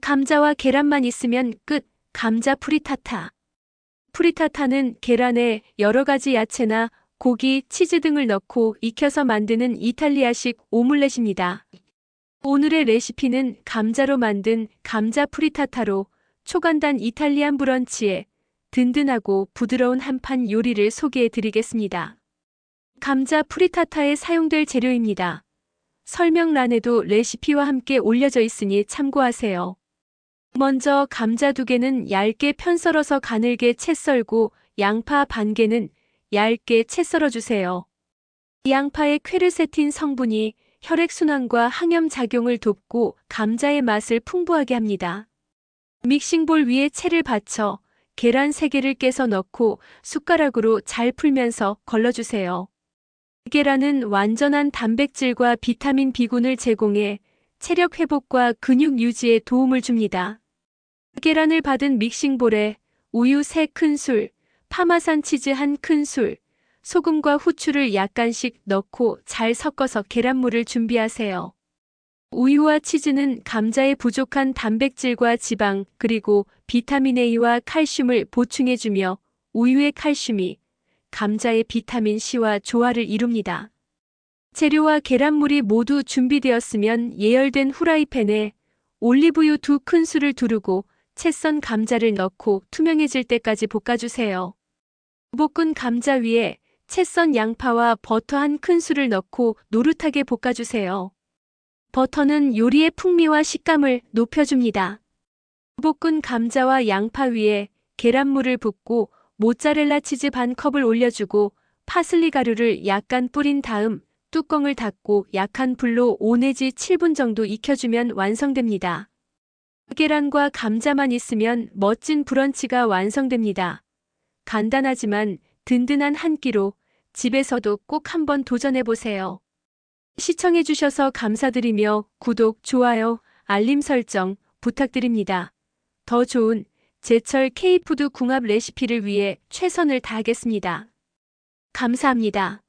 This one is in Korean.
감자와 계란만 있으면 끝. 감자 프리타타. 프리타타는 계란에 여러 가지 야채나 고기, 치즈 등을 넣고 익혀서 만드는 이탈리아식 오믈렛입니다. 오늘의 레시피는 감자로 만든 감자 프리타타로 초간단 이탈리안 브런치에 든든하고 부드러운 한판 요리를 소개해 드리겠습니다. 감자 프리타타에 사용될 재료입니다. 설명란에도 레시피와 함께 올려져 있으니 참고하세요. 먼저 감자 2개는 얇게 편 썰어서 가늘게 채 썰고 양파 반 개는 얇게 채 썰어 주세요. 양파의 퀘르세틴 성분이 혈액순환과 항염 작용을 돕고 감자의 맛을 풍부하게 합니다. 믹싱볼 위에 채를 받쳐 계란 3개를 깨서 넣고 숟가락으로 잘 풀면서 걸러주세요. 계란은 완전한 단백질과 비타민 B군을 제공해 체력 회복과 근육 유지에 도움을 줍니다. 계란을 받은 믹싱볼에 우유 3큰술, 파마산 치즈 1큰술, 소금과 후추를 약간씩 넣고 잘 섞어서 계란물을 준비하세요. 우유와 치즈는 감자에 부족한 단백질과 지방 그리고 비타민 A와 칼슘을 보충해주며 우유의 칼슘이 감자의 비타민 C와 조화를 이룹니다. 재료와 계란물이 모두 준비되었으면 예열된 후라이팬에 올리브유 2큰술을 두르고 채 썬 감자를 넣고 투명해질 때까지 볶아주세요. 볶은 감자 위에 채 썬 양파와 버터 1큰술을 넣고 노릇하게 볶아주세요. 버터는 요리의 풍미와 식감을 높여줍니다. 볶은 감자와 양파 위에 계란물을 붓고 모짜렐라 치즈 반 컵을 올려주고 파슬리 가루를 약간 뿌린 다음 뚜껑을 닫고 약한 불로 5 내지 7분 정도 익혀주면 완성됩니다. 계란과 감자만 있으면 멋진 브런치가 완성됩니다. 간단하지만 든든한 한 끼로 집에서도 꼭 한번 도전해보세요. 시청해주셔서 감사드리며 구독, 좋아요, 알림 설정 부탁드립니다. 더 좋은 제철 K푸드 궁합 레시피를 위해 최선을 다하겠습니다. 감사합니다.